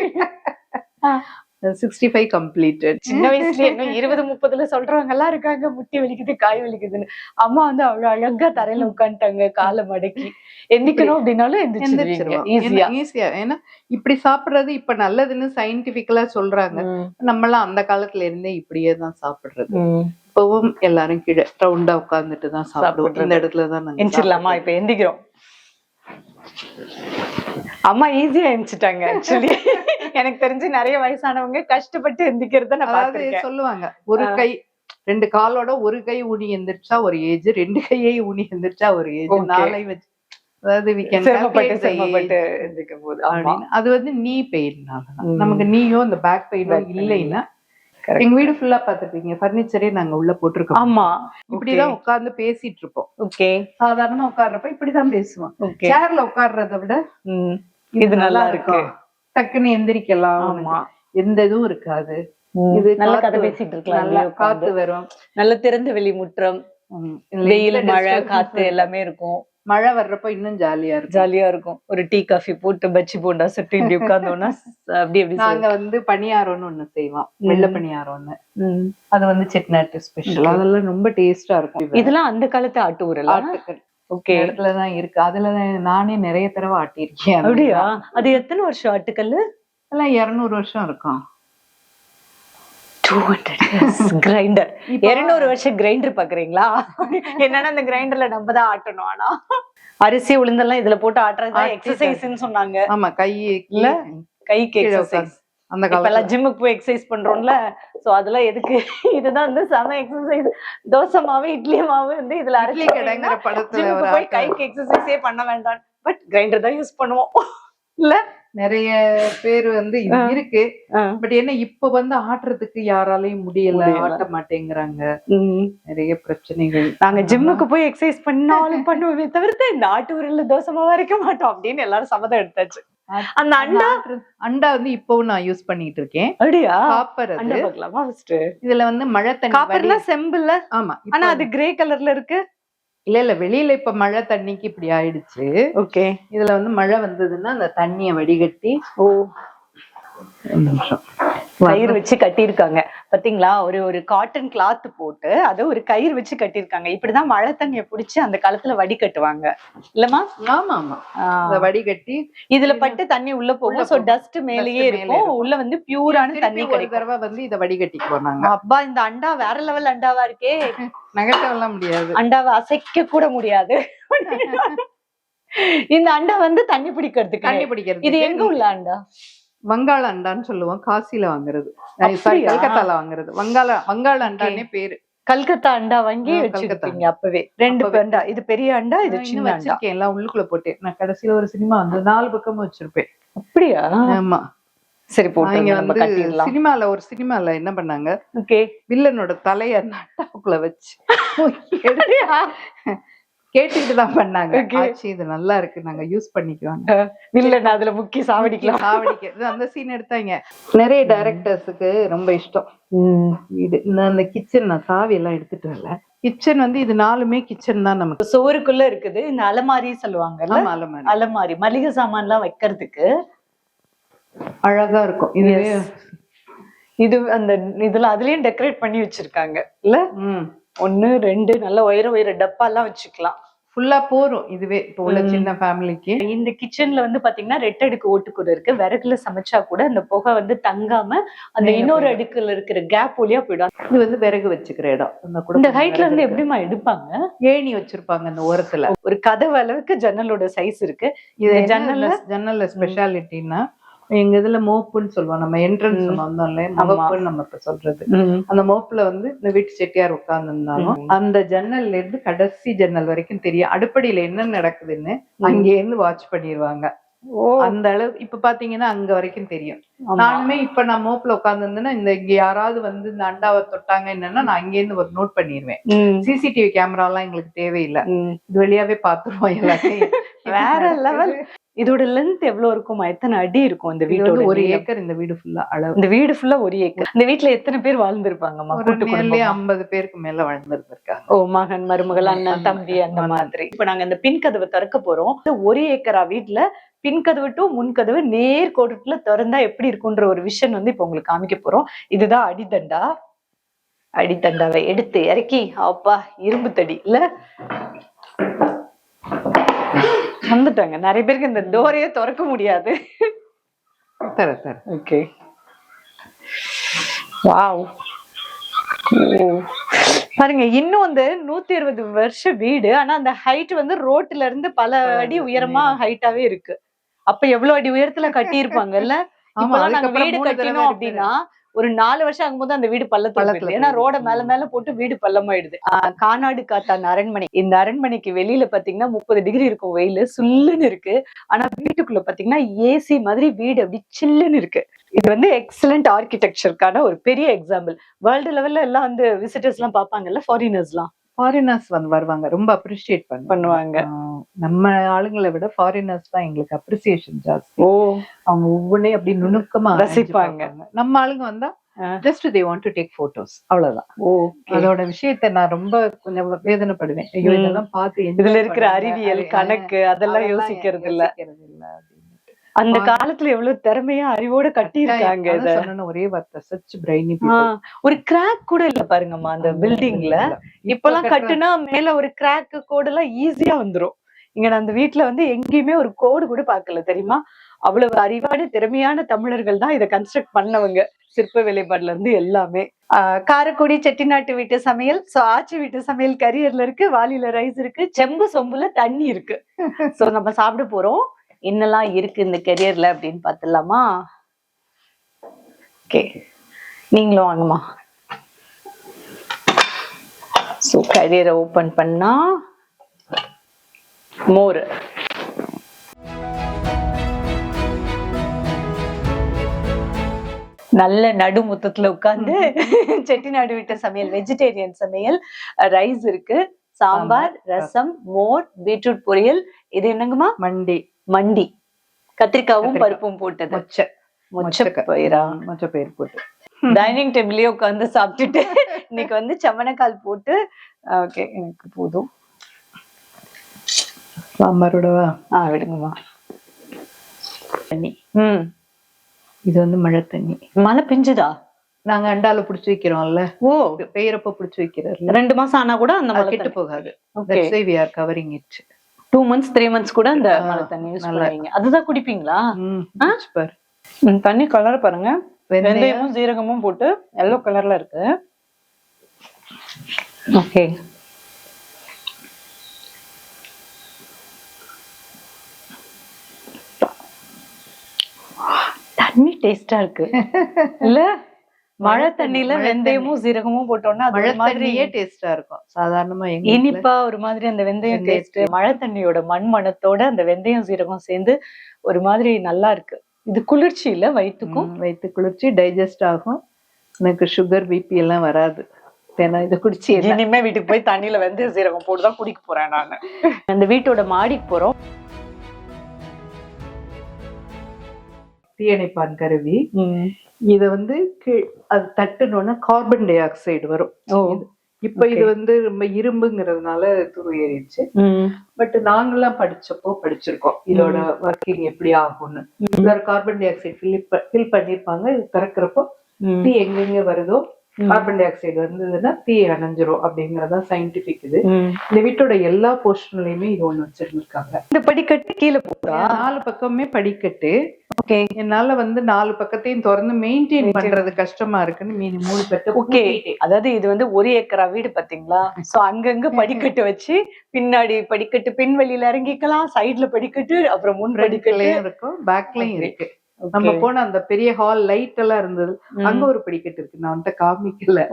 65 கம்ப்ளீட்டட். சின்ன வயசுல இன்னும் 20-30ல சொல்றவங்க எல்லாம் இருக்காங்க, முட்டி வலிக்குது காய் வலிக்குதுன்னு. அம்மா வந்து அவ்வளவு அழகா தரையில உட்காந்துட்டாங்க, காலை மடக்கி. எந்திக்கணும் அப்படின்னாலும் எந்திரிச்சிருவாங்க ஈஸியா. ஏன்னா இப்படி சாப்பிடுறது இப்ப நல்லதுன்னு சயின்டிபிக்கலா சொல்றாங்க. நம்ம எல்லாம் அந்த காலத்துல இருந்தே இப்படியே தான் சாப்பிடுறது. இப்பவும் எல்லாரும் கீழே ரவுண்டா உட்கார்ந்துட்டு தான் சாப்பிடுவோம். இந்த இடத்துலதான் நாங்க எந்திரிக்கலாமா? இப்ப எந்திக்கிறோம். அம்மா ஈஸியா எந்திச்சிட்டாங்க. ஆக்சுவலி எனக்கு தெரிஞ்சு நிறைய வயசானவங்க கஷ்டப்பட்டு எந்திக்கிறத நான் பார்த்திருக்கேன். சொல்லுவாங்க, ஒரு கை 2 காலோட ஒரு கை ஊனி எந்திரிச்சா ஒரு ஏஜ், 2 கையை ஊனி எந்திரிச்சா ஒரு ஏஜ், 4 வச்சு. அதாவது சிரமப்பட்டு எந்திக்கும் போது அது வந்து நீ பெயின்னால. நமக்கு நீயோ இந்த பேக் பெயினோ இல்லைன்னா, எங்க வீடு ஃபுல்லா பாத்துருப்பீங்க, பர்னிச்சரே நாங்க உள்ள போட்டிருக்கோம். ஆமா, இப்படிதான் உட்கார்ந்து பேசிட்டு இருப்போம். ஓகே, சாதாரணமா உட்கார்றப்ப இப்படிதான் பேசுவோம். சேர்ல உட்கார்றத விட இது நல்லா இருக்கு, டக்குன்னு எந்திரிக்கலாம், எந்த இதுவும் இருக்காது. இது நல்ல கதை பேசிட்டு இருக்கலாம், காத்து வரும், நல்ல திறந்த வெளி முற்றம், வெயில் மழை காத்து எல்லாமே இருக்கும். மழை வர்றப்ப இன்னும் ஜாலியா இருக்கும். ஒரு டீ காஃபி போட்டு பச்சி போண்டா சுட்டு இப்படி உட்கார்ந்தோம்னா அப்படி நாங்க வந்து பணியாரம்னு ஒண்ணு செய்வோம், வெள்ளை பணியாரம்னு. அது வந்து செட்டிநாட்டு ஸ்பெஷல், அதெல்லாம் ரொம்ப டேஸ்டா இருக்கும். இதெல்லாம் அந்த காலத்து ஆட்டு ஊரெல்லாம். ஓகே. இடத்துலதான் இருக்கு. அதுலதான் நானே நிறைய தடவை ஆட்டியிருக்கேன். அப்படியா? அது எத்தனை வருஷம் ஆட்டுக்கல்லு? அதெல்லாம் 200 வருஷம் இருக்கும். 200 கிரைண்டர். 200 வருஷம் கிரைண்டர் பாக்குறீங்களா? என்னன்னா அந்த கிரைண்டர்ல நம்ம தான் ஆட்டணும். ஆனா அரிசி உளுந்தெல்லாம் இதுல போட்டு ஆட்டுறதுதான் எக்ஸசைஸ்ன்னு சொன்னாங்க. ஆமா, இல்ல கைக்கு எக்ஸசைஸ். அந்த இப்ப எல்லாம் ஜிம்முக்கு போய் எக்ஸசைஸ் பண்றோம்ல, சோ அதெல்லாம் எதுக்கு? இதுதான் வந்து செம எக்ஸசைஸ். தோசை மாவு இட்லி மாவு வந்து இதுல அரைச்சி கிடங்குற படத்துல ஜிம்முக்கு போய் கைக்கு எக்ஸசைஸே பண்ண வேண்டாம். பட் கிரைண்டர் தான் யூஸ் பண்ணுவோம். இல்ல நிறைய பேர் வந்து இது இருக்கு. பட் என்ன இப்ப வந்து ஆட்டுறதுக்கு யாராலையும் முடியல, ஆட்ட மாட்டேங்கிறாங்க. நிறைய பிரச்சனைகள். நாங்க ஜிம்முக்கு போய் எக்ஸசைஸ் பண்ணாலும் பண்ணுவோமே தவிர்த்து இந்த ஆட்டு உரல்ல தோசை மாவு அரைக்க மாட்டோம் அப்படின்னு எல்லாரும் சம்மதம் எடுத்தாச்சு. அந்த அண்டா வந்து இப்பவும் நான் யூஸ் பண்ணிட்டு இருக்கேன். அப்படியா? காப்பர். அண்டா பார்க்கலாமா ஃபர்ஸ்ட்? இதுல வந்து மழை தண்ணி. காப்பர்னா செம்புல. ஆமா. ஆனா அது கிரே கலர்ல இருக்கு. இல்ல வெளியில இப்ப மழை தண்ணிக்கு இப்படி ஆயிடுச்சு. ஓகே. இதுல வந்து மழை வந்ததுன்னா அந்த தண்ணிய வடிகட்டி கயிறு வச்சு கட்டியிருக்காங்க பாத்தீங்களா? ஒரு காட்டன் கிளாத் போட்டு அதை ஒரு கயிறு வச்சு கட்டியிருக்காங்க. இப்படிதான் மழை தண்ணிய புடிச்சு அந்த காலத்துல வடிகட்டுவாங்க இல்லமா? ஆமா ஆமா. வடிகட்டி இதுல பட்டு தண்ணி உள்ள போகும். சோ டஸ்ட் மேலேயே இருக்கும். உள்ள வந்து பியூரான தண்ணி ஒரு தடவை வந்து இதை வடிகட்டி போனாங்க. அப்பா இந்த அண்டா வேற லெவல் அண்டாவா இருக்கே. நகர்த்தவெல்லாம் முடியாது. அண்டாவை அசைக்க கூட முடியாது. இந்த அண்டா வந்து தண்ணி பிடிக்கிறது. இது எங்க உள்ள அண்டா? வங்காள அண்டான்னு சொல்லுவோம். காசில வாங்குறது, கல்கத்தால வாங்குறது. வங்காள அண்டானே பேரு. கல்கத்தா அண்டா வாங்கி வச்சிருக்கீங்க அப்பவே? 2 அண்டா. இது பெரிய அண்டா, இது சின்ன அண்டா. எல்லாம் உள்ளுக்குள்ள போட்டு நான் கடைசியில ஒரு சினிமா வந்து 4 பக்கமும் வச்சிருப்பேன். அப்படியா? ஆமா. சரி போட்டு சினிமால ஒரு சினிமால என்ன பண்ணாங்க, வில்லனோட தலைய அண்டாவுக்குள்ள வச்சு கேட்டுக்கிட்டுதான் பண்ணாங்க. ஆச்சு, இது நல்லா இருக்கு, நாங்க யூஸ் பண்ணிக்குவாங்க. வில்லன் அதுல முக்கிய சாவடிக்கலாம். அந்த சீன் எடுத்தாங்க. நிறைய டைரக்டர்ஸுக்கு ரொம்ப இஷ்டம் வீடு. அந்த கிச்சன் நான் சாவி எல்லாம் எடுத்துட்டு வரல. கிச்சன் வந்து இது 4மே கிச்சன் தான். நமக்கு சோறுக்குள்ள இருக்குது இந்த அலமாரி சொல்லுவாங்க. அலமாரி மளிகை சாமான் எல்லாம் வைக்கிறதுக்கு அழகா இருக்கும். இது அந்த இதுல அதுலயும் டெக்கரேட் பண்ணி வச்சிருக்காங்க இல்ல? 1 2 நல்ல உயர டப்பா எல்லாம் வச்சுக்கலாம். ஃபுல்லா போரும் இதுவே இப்போ உள்ள சின்ன ஃபேமிலிக்கு. இந்த கிச்சன்ல வந்து பாத்தீங்கன்னா 2 அடுக்கு ஓட்டுக்கூட இருக்கு. விறகுல சமைச்சா கூட அந்த புகை வந்து தங்காம அந்த இன்னொரு அடுக்குல இருக்கிற கேப் வழியா போயிடும். இது வந்து விறகு வச்சுக்கிற இடம். இந்த ஹைட்ல இருந்து எப்படிமா எடுப்பாங்க? ஏணி வச்சிருப்பாங்க அந்த ஓரத்துல. ஒரு கதவு அளவுக்கு ஜன்னலோட சைஸ் இருக்கு. இது ஜன்னல்ல ஸ்பெஷாலிட்டின்னா எங்க இதுல மோப்புன்னு சொல்லுவோம். நம்ம என்ட்ரன்ஸ் வந்தோம்ல, மோப்புன்னு நம்ம இப்ப சொல்றது. அந்த மோப்புல வந்து இந்த வீட்டு செட்டியார் உட்கார்ந்து இருந்தாலும் அந்த ஜன்னல்ல இருந்து கடைசி ஜன்னல் வரைக்கும் தெரியும் அடுப்படியில என்ன நடக்குதுன்னு. அங்கே இருந்து வாட்ச் பண்ணிடுவாங்க. அந்த அளவு இப்ப பாத்தீங்கன்னா அங்க வரைக்கும் தெரியும். நானுமே இப்ப நான் மோப்புல உட்கார்ந்து இருந்தேன்னா இங்க யாராவது வந்து இந்த அண்டாவை தொட்டாங்க என்னன்னா நான் அங்கே இருந்து ஒரு நோட் பண்ணிடுவேன். சிசிடிவி கேமரா எல்லாம் எங்களுக்கு தேவையில்லை. இது வழியாவே பாத்துருவோம் எல்லாத்தையும். வேற லெவல். இதோட லென்த் எவ்வளவு இருக்குமா? எத்தனை அடி இருக்கும் இந்த வீட்டோட? 1 ஏக்கர். இந்த வீடு ஃபுல்லா அளவு. இந்த வீடு ஃபுல்லா 1 ஏக்கர். இந்த வீட்டுல எத்தனை பேர் வாழ்ந்திருப்பாங்கம்மா? 50 பேருக்கு மேல வாழ்ந்திருக்காங்க. ஓ, மகன் மருமகள் அண்ணன் தம்பி அந்த மாதிரி. இப்ப நாங்க இந்த பின் கதவை திறக்க போறோம். 1 ஏக்கரா வீட்டுல பின்கதவு டு முன்கதவு நேர் கோட்டுல திறந்தா எப்படி இருக்குன்ற ஒரு விஷன் வந்து இப்ப உங்களுக்கு காமிக்க போறோம். இதுதான் அடித்தண்டா. அடித்தண்டாவை எடுத்து இறக்கி அப்பா இரும்பு தடி இல்ல வந்துட்டாங்க. நிறைய பேருக்கு இந்த டோரையே திறக்க முடியாது. ஓகே. வாவ். பாருங்க, இன்னும் வந்து 120 வருஷ வீடு. ஆனா அந்த ஹைட் வந்து ரோட்ல இருந்து பல அடி உயரமா ஹைட்டாவே இருக்கு. அப்ப எவ்வளவு அடி உயரத்துல கட்டி இருப்பாங்கல்ல? இப்பெல்லாம் நாங்க வீடு கட்டினோம் அப்படின்னா ஒரு 4 வருஷம் ஆகும்போது அந்த வீடு பள்ளத்துல. ஏன்னா ரோட மேல போட்டு வீடு பள்ளமாயிடுது. கானாடு காத்தான் அரண்மனை. இந்த அரண்மனைக்கு வெளியில பாத்தீங்கன்னா 30 டிகிரி இருக்கும் வெயிலு, சுல்லுன்னு இருக்கு. ஆனா வீட்டுக்குள்ள பாத்தீங்கன்னா ஏசி மாதிரி வீடு அப்படி சில்லுன்னு இருக்கு. இது வந்து எக்ஸலண்ட் ஆர்கிடெக்சருக்கான ஒரு பெரிய எக்ஸாம்பிள். வேர்ல்டு லெவல்ல எல்லாம் வந்து விசிட்டர்ஸ் எல்லாம் பாப்பாங்கல்ல, ஃபாரினர்ஸ் வந்து வருவாங்க, ரொம்ப அப்ரிஷியேட் பண்ணுவாங்க. நம்ம ஆளுங்களை விட ஃபாரினர்ஸ் தான் எங்களுக்கு அப்ரிசியேஷன் ஜாஸ்தி. அவங்க ஒவ்வொன்றையும் அப்படி நுணுக்கமா ரசிப்பாங்க. நம்ம ஆளுங்க வந்தா just they want to take photos, அவ்வளவுதான். அதோட விஷயத்தை நான் ரொம்ப கொஞ்சம் வேதனைப்படுவேன். ஐயோ, இதெல்லாம் பார்த்து இதுல இருக்கிற அறிவியல் கணக்கு அதெல்லாம் யோசிக்கிறது இல்ல. அந்த காலத்துல எவ்வளவு திறமையா அறிவோட கட்டி இருக்காங்க இத. சொன்ன ஒரே வார்த்தை சச் பிரைனி. ஒரு கிராக் கூட இல்ல பாருங்கம்மா அந்த பில்டிங்ல. இப்பெல்லாம் கட்டுனா மேல ஒரு கிராக் கோடு எல்லாம் ஈஸியா வந்துரும். இங்க நான் அந்த வீட்டுல வந்து எங்கேயுமே ஒரு கோடு கூட பாக்கல தெரியுமா. அவ்வளவு அறிவான திறமையான தமிழர்கள் தான் இதை கன்ஸ்ட்ரக்ட் பண்ணவங்க. சிற்ப வேலைப்பாடுல இருந்து எல்லாமே. காரைக்குடி செட்டிநாட்டு வீட்டு சமையல், சோ ஆச்சி வீட்டு சமையல் கரியர்ல இருக்கு, வாளியில ரைஸ் இருக்கு, செம்பு சொம்புல தண்ணி இருக்கு. சோ நம்ம சாப்பிட போறோம். என்னெல்லாம் இருக்கு இந்த கரியர்ல அப்படின்னு பாத்துலாமா? ஓகே, நீங்களும் வாங்கம்மா. சோ கரியரை ஓபன் பண்ணா மோர், நல்ல நடுமுத்தத்துல உட்கார்ந்து செட்டிநாடு வீட்டு சமையல், வெஜிடேரியன் சமையல், ரைஸ் இருக்கு, சாம்பார், ரசம், மோர், பீட்ரூட் பொரியல். இது என்னங்கம்மா? மண்டி. மண்டி கத்திரிக்காவும் பருப்பும் போட்டது. மொச்சப்பயிறு போட்டு டைனிங் டேபிள்லயே உட்கார்ந்து சாப்பிட்டுட்டு இன்னைக்கு வந்து சமணக்கால் போட்டு. ஓகே, எனக்கு போதும். சாம்பாரோடவா? விடுங்கம்மா. தண்ணி. இது வந்து மழை தண்ணி. மழை பெஞ்சுதா? நாங்க அண்டால புடிச்சு வைக்கிறோம்ல. ஓ, பெய்யறப்ப புடிச்சு வைக்கிறது. 2 மாசம் ஆனா கூட அந்த மழை கெட்டு போகாது. That's why we are covering it. 2 months 3 months கூட அந்த மழை தண்ணி யூஸ் பண்ணுவீங்க. அதுதான் குடிப்பீங்களா? தண்ணி கலர் பாருங்க. வெந்தயமும் ஜீரகமும் போட்டு எல்லோ கலர்ல இருக்கு. ஓகே, தண்ணி டேஸ்டா இருக்கு இல்ல? மழை தண்ணியில வெந்தயமும் சீரகமும் போட்டோம்னா மழை தண்ணியே டேஸ்டா இருக்கும். சாதாரணமா இனிப்பா ஒரு மாதிரி அந்த வெந்தயம் டேஸ்ட், மழை தண்ணியோட மண் மணத்தோட அந்த வெந்தயம் சீரகம் சேர்ந்து ஒரு மாதிரி நல்லா இருக்கு. இது குளிர்ச்சி இல்ல, வயிற்றுக்கும். வயிற்று குளிர்ச்சி, டைஜஸ்ட் ஆகும். எனக்கு சுகர் பிபி எல்லாம் வராது. இதை குடிச்சு இனிமே வீட்டுக்கு போய் தண்ணியில வெந்தய சீரகம் போட்டுதான் குடிக்க போறேன் நானு. அந்த வீட்டோட மாடிக்கு போறோம். தீயணைப்பான் கருவி. இத வந்து அது தட்டுனோன்னா கார்பன் டை ஆக்சைடு வரும். இப்ப இது வந்து ரொம்ப இரும்புங்கிறதுனால துரு ஏறிடுச்சு. பட் நாங்கெல்லாம் படிச்சப்போ படிச்சிருக்கோம் இதோட ஒர்க்கிங் எப்படி ஆகும்னு. இதோட கார்பன் டை ஆக்சைடு ஃபில் பண்ணிருப்பாங்க. இது திறக்கிறப்போ தீ எங்கெங்க வருதோ கார்பன் டை ஆக்சைடு வந்ததுன்னா தீ அணைஞ்சிரும் அப்படிங்கறதா சயின்டிபிக். இது இந்த வீட்டோட எல்லா போர்ஷன்லயுமே இது ஒண்ணு வச்சிருந்திருக்காங்க. இந்த படிக்கட்டு கீழே போட்டா 4 பக்கமே படிக்கட்டு. என்னால வந்து 4 பக்கத்தையும் திறந்து மெயின்டைன் பண்றது கஷ்டமா இருக்குன்னு மீதி 3 கட்டு. ஓகே, அதாவது இது வந்து 1 ஏக்கரா வீடு பாத்தீங்களா? சோ அங்கங்க படிக்கட்டு வச்சு பின்னாடி படிக்கட்டு பின்வெளியில இறங்கிக்கலாம், சைட்ல படிக்கட்டு, அப்புறம் முன் படிக்கட்டுலயும் இருக்கும், பேக்லயும் இருக்கு. நம்ம போன அந்த பெரிய ஹால் லைட் எல்லாம் இருந்தது, அங்க ஒரு படிக்கட்டு இருக்கு. நான் வந்து காமிக்கல,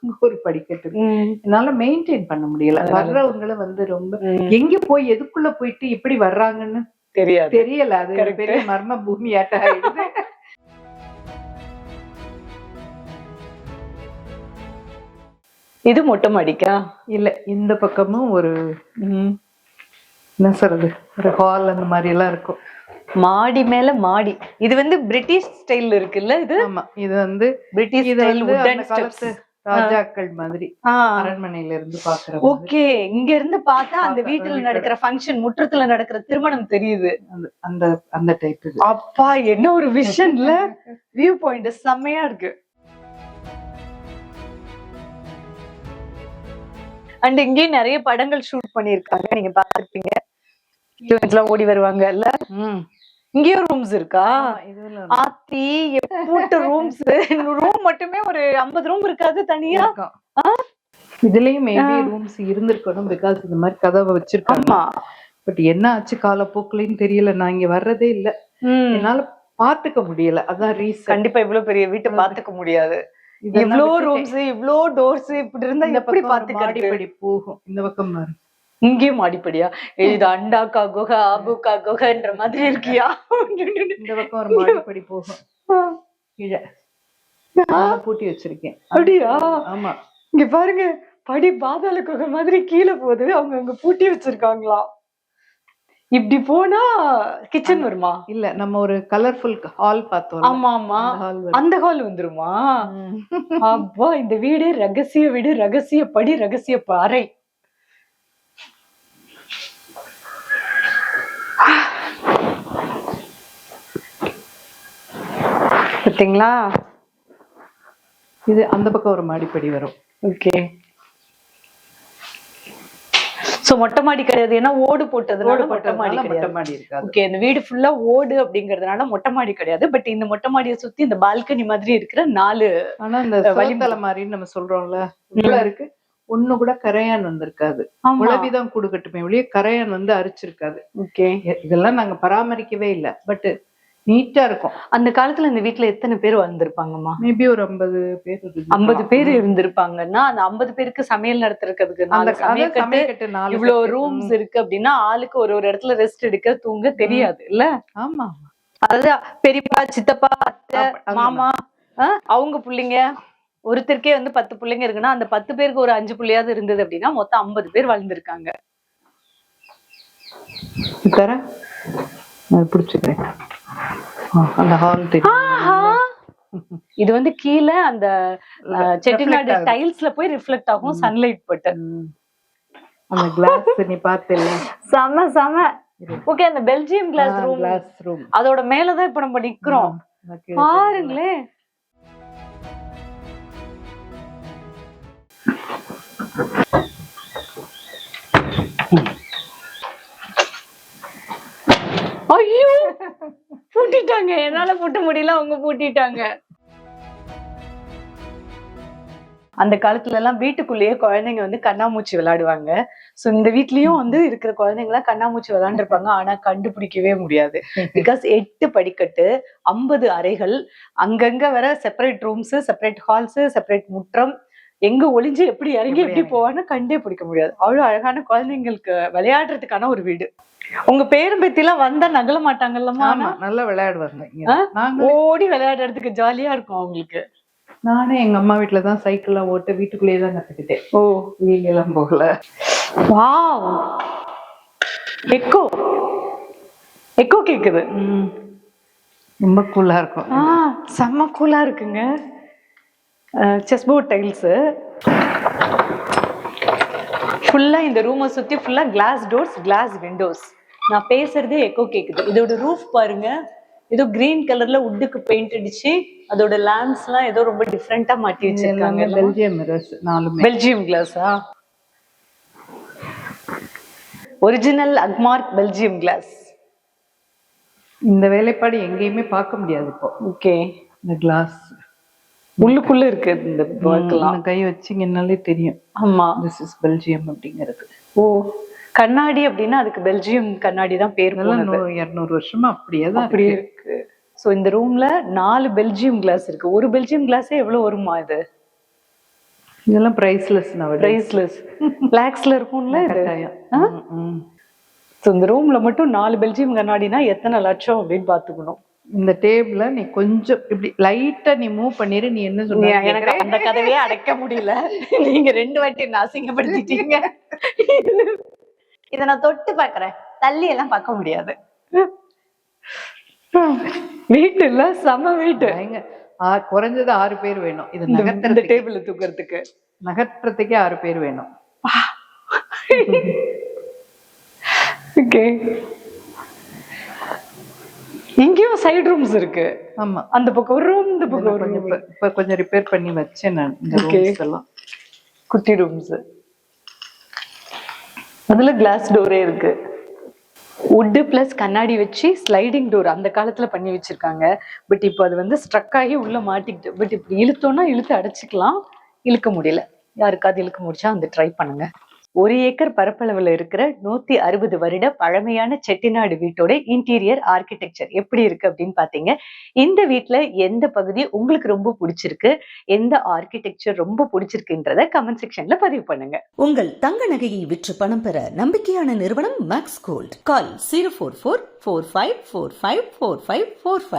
அங்க ஒரு படிக்கட்டு இருக்கு. என்னால மெயின்டைன் பண்ண முடியல. வர்றவங்களும் வந்து ரொம்ப எங்க போய் எதுக்குள்ள போயிட்டு எப்படி வர்றாங்கன்னு தெரியல. அது பெரிய மர்ம பூமி ஆட்ட ஆயிடுது. இது மொட்டை மாடிக்கா? இல்ல, இந்த பக்கமும் ஒரு என்ன சொல்றது, ஒரு ஹால் அந்த மாதிரி எல்லாம் இருக்கும். மாடி மேல மாடி. இது வந்து பிரிட்டிஷ் ஸ்டைல் இருக்குல்ல? இது ஆமா, இது வந்து பிரிட்டிஷ் ஸ்டைல் வுடன் ஸ்டெப்ஸ், ராஜாக்கள் மாதிரி அரண்மனையில இருந்து பாக்குற. ஓகே, இங்க இருந்து பார்த்தா அந்த வீட்டுல நடக்கிற ஃபங்க்ஷன், முற்றத்துல நடக்கிற திருமணம் தெரியுது. அந்த அந்த டைப். அப்பா, என்ன ஒரு விஷன்ல வியூ பாயிண்ட் செம்மையா இருக்கு. அண்ட் இங்கே நிறைய படங்கள் ஷூட் பண்ணிருக்காங்க, நீங்க பாத்துருப்பீங்க. ஓடி வருவாங்க இல்ல? இங்கேயும் ரூம்ஸ் இருக்கா? ஆத்தி, எட்டு ரூம்ஸ். ரூம் மட்டுமே ஒரு 50 ரூம் இருக்காது தனியா? இதுலயும் மேபி ரூம்ஸ் இருந்திருக்கணும், பிகாஸ் இந்த மாதிரி கதவை வச்சிருக்காங்க. பட் என்ன ஆச்சு காலப்போக்குலன்னு தெரியல. நான் இங்க வர்றதே இல்ல, என்னால பாத்துக்க முடியல. அதான் ரீசன். கண்டிப்பா இவ்வளவு பெரிய வீட்டை பாத்துக்க முடியாது. இவ்ளோ ரூம்ஸ், இவ்ளோ டோர்ஸ், இப்படி இருந்தா எப்படி பாத்துக்க போகும்? இந்த பக்கம் இங்கேயும் மாடிப்படியா? இது அண்டாக்கா குகை, ஆபுக்கா குகைன்ற மாதிரி இருக்கியா? இந்த பக்கம் ஒரு மாடிப்படி போகும். கீழே பூட்டி வச்சிருக்கேன். அப்படியா? ஆமா, இங்க பாருங்க, படி பாதாள குகை மாதிரி கீழே போகுது. அவங்க அங்க பூட்டி வச்சிருக்காங்களா? இப்படி போனா கிச்சன் வருமா? இல்ல, நம்ம ஒரு கலர்ஃபுல் ஹால் பார்த்தோம். ஆமா ஆமா, அந்த ஹால் வந்துருமா? அப்பா, இந்த வீடு ரகசிய வீடு, ரகசிய படி, ரகசிய அறை. பார்த்தீங்களா? இது அந்த பக்கம் ஒரு மாடிப்படி வரும். ஓகே. சோ மொட்டை மாடி கிடையாது, ஏன்னா ஓடு போட்டதுனால மொட்டை மாடி மொட்டை கிடையாது. மாடி இருக்காது. ஓகே, இந்த வீடு ஃபுல்லா ஓடு அப்படிங்கறதுனால மொட்டை மாடி கிடையாது. பட் இந்த மொட்டை மாடியை சுத்தி இந்த பால்கனி மாதிரி இருக்கிற 4 ஆனா இந்த வழித்தலை மாதிரி நம்ம சொல்றோம்ல, உள்ள இருக்கு. ஒண்ணு கூட கரையான் வந்திருக்காது. உழவிதான் கூடு கட்டுமே ஒழிய கரையான் வந்து அரிச்சிருக்காது. ஓகே, இதெல்லாம் நாங்க பராமரிக்கவே இல்லை. பட் நீட்டா இருக்கும். அந்த காலத்துல இந்த வீட்டுல எத்தனை பேர் வந்திருப்பாங்கம்மா? மேபி ஒரு 50 பேர் 50 பேர் இருந்திருப்பாங்கன்னா அந்த 50 பேருக்கு சமையல் நடத்துறதுக்கு இவ்வளவு ரூம்ஸ் இருக்கு அப்படின்னா ஆளுக்கு ஒரு ஒரு இடத்துல ரெஸ்ட் எடுக்க தூங்க தெரியாது இல்ல? ஆமா, அதாவது பெரியப்பா, சித்தப்பா, அத்தை, மாமா, அவங்க பிள்ளைங்க, ஒருத்தருக்கே வந்து 10 பிள்ளைங்க இருக்குன்னா அந்த 10 பேருக்கு ஒரு 5 பிள்ளையாவது இருந்தது அப்படின்னா மொத்தம் 50 பேர் வாழ்ந்திருக்காங்க. பிடிச்சுக்கிறேன். அந்த ஹால் தெரியும். இது வந்து கீழே அந்த செட்டிநாடு டைல்ஸ்ல போய் ரிஃப்ளெக்ட் ஆகும் சன்லைட் பட்டு. அந்த கிளாஸ் நீ பார்த்தல, செம செம. ஓகே, அந்த பெல்ஜியம் கிளாஸ் ரூம் அதோட மேலதான் இப்ப நம்ம நிக்கிறோம். பாருங்களேன். ஐயோ, பூட்டிட்டாங்க. என்னால பூட்ட முடியல, அவங்க பூட்டிட்டாங்க. அந்த காலத்துல எல்லாம் வீட்டுக்குள்ளேயே குழந்தைங்க வந்து கண்ணாமூச்சி விளையாடுவாங்க. சோ இந்த வீட்லயும் வந்து இருக்கிற குழந்தைங்க எல்லாம் கண்ணாமூச்சி விளையாண்டுருப்பாங்க. ஆனா கண்டுபிடிக்கவே முடியாது. பிகாஸ் 8 படிக்கட்டு, 50 அறைகள், அங்கங்க வர separate rooms, separate halls, separate முற்றம், எங்க ஒளிஞ்சு எப்படி இறங்கி எப்படி போவான்னு கண்டே பிடிக்க முடியாது. அவ்வளவு அழகான குழந்தைங்களுக்கு விளையாடுறதுக்கான ஒரு வீடு. உங்க பேரும் பேத்தி எல்லாம் வந்தா நகல மாட்டாங்கல்லம்மா? நல்லா விளையாடுவாங்க. ஓடி விளையாடுறதுக்கு ஜாலியா இருக்கும் அவங்களுக்கு. நானே எங்க அம்மா வீட்டுலதான் சைக்கிள் ஓட்ட வீட்டுக்குள்ளேயே தான் கத்துக்கிட்டேன். ஓ, வீல் எல்லாம் போகல. வாவ், எக்கோ எக்கோ கேக்குது. ரொம்ப கூலா இருக்கும். செம்ம கூலா இருக்குங்க. செஸ் போர்ட் டைல்ஸ் ஃபுல்லா, இந்த ரூமை சுத்தி ஃபுல்லா கிளாஸ் டோர்ஸ், கிளாஸ் விண்டோஸ். நான் பேசுறதே எக்கோ கேக்குது. இதோட ரூஃப் பாருங்க, ஏதோ கிரீன் கலர்ல வுட்டுக்கு பெயிண்ட் அடிச்சு அதோட லேம்ப்ஸ் எல்லாம் ஏதோ ரொம்ப டிஃபரெண்டா மாட்டி வச்சிருக்காங்க. பெல்ஜியம் மிரர்ஸ், 4 பெல்ஜியம் கிளாஸா? Original Agmark Belgium glass. இந்த வேலைப்பாடு எங்கேயுமே பார்க்க முடியாது இப்போ. ஓகே, இந்த கிளாஸ் உள்ளுக்குள்ள இருக்கு. இந்த ஒர்க்லாம் கை வச்சிங்கன்னாலே தெரியும். ஆமா, திஸ் இஸ் பெல்ஜியம் அப்படிங்கிறது. ஓ, கண்ணாடி அப்படின்னா அதுக்கு பெல்ஜியம் கண்ணாடி தான் பேர். 200 வருஷமா அப்படியே தான் அப்படியே இருக்கு. சோ இந்த ரூம்ல 4 பெல்ஜியம் கிளாஸ் இருக்கு. ஒரு பெல்ஜியம் கிளாஸே எவ்வளவு வருமா இது? இதெல்லாம் பிரைஸ்லெஸ். பிரைஸ்லெஸ் லாக்ஸ்ல இருக்கும்ல இது. சோ இந்த ரூம்ல மட்டும் 4 பெல்ஜியம் கண்ணாடினா எத்தனை லட்சம் அப்படின்னு பாத்துக்கணும். இந்த டேபிள நீ கொஞ்சம் இப்படி லைட்டா நீ மூவ் பண்ணிரு. நீ என்ன சொன்ன? எனக்கு அந்த கதவையே அடைக்க முடியல. நீங்க 2 வாட்டி என்ன அசிங்கப்படுத்திட்டீங்க. இத நான் தொட்டு பாக்குறேன், தள்ளி எல்லாம் பார்க்க முடியாது. வீட்டு இல்ல, செம வீட்டு. குறைஞ்சது 6 பேர் வேணும். இது நகர்த்துறது, டேபிள் தூக்குறதுக்கு, நகர்த்துறதுக்கே 6 பேர் வேணும். ஓகே, இங்கேயும் சைடு ரூம்ஸ் இருக்கு. ஆமா, அந்த பக்கம் ஒரு ரூம், இந்த பக்கம் ஒரு ரூம். இப்ப கொஞ்சம் ரிப்பேர் பண்ணி வச்சேன் நான். இந்த ரூம்ஸ் எல்லாம் குட்டி ரூம்ஸ். அதுல கிளாஸ் டோரே இருக்கு. வுட் பிளஸ் கண்ணாடி வச்சு ஸ்லைடிங் டோர் அந்த காலத்துல பண்ணி வச்சிருக்காங்க. பட் இப்போ அது வந்து ஸ்ட்ரக் ஆகி உள்ள மாட்டிக்கிட்டு. பட் இப்படி இழுத்தோம்னா இழுத்து அடைச்சிக்கலாம். இழுக்க முடியல. யாருக்காவது இழுக்க முடிச்சா வந்து ட்ரை பண்ணுங்க. 1 ஏக்கர் பரப்பளவுல இருக்கிற 160 வருட பழமையான செட்டிநாடு வீட்டோட இன்டீரியர் ஆர்கிடெக்சர் எப்படி இருக்கு அப்படின்னு பாத்தீங்க. இந்த வீட்டுல எந்த பகுதி உங்களுக்கு ரொம்ப பிடிச்சிருக்கு, எந்த ஆர்கிடெக்சர் ரொம்ப பிடிச்சிருக்குன்றத கமெண்ட் செக்ஷன்ல பதிவு பண்ணுங்க. உங்கள் தங்க நகையை விற்று பணம் பெற நம்பிக்கையான நிறுவனம் மேக்ஸ் கோல்ட். கால் 04445454545.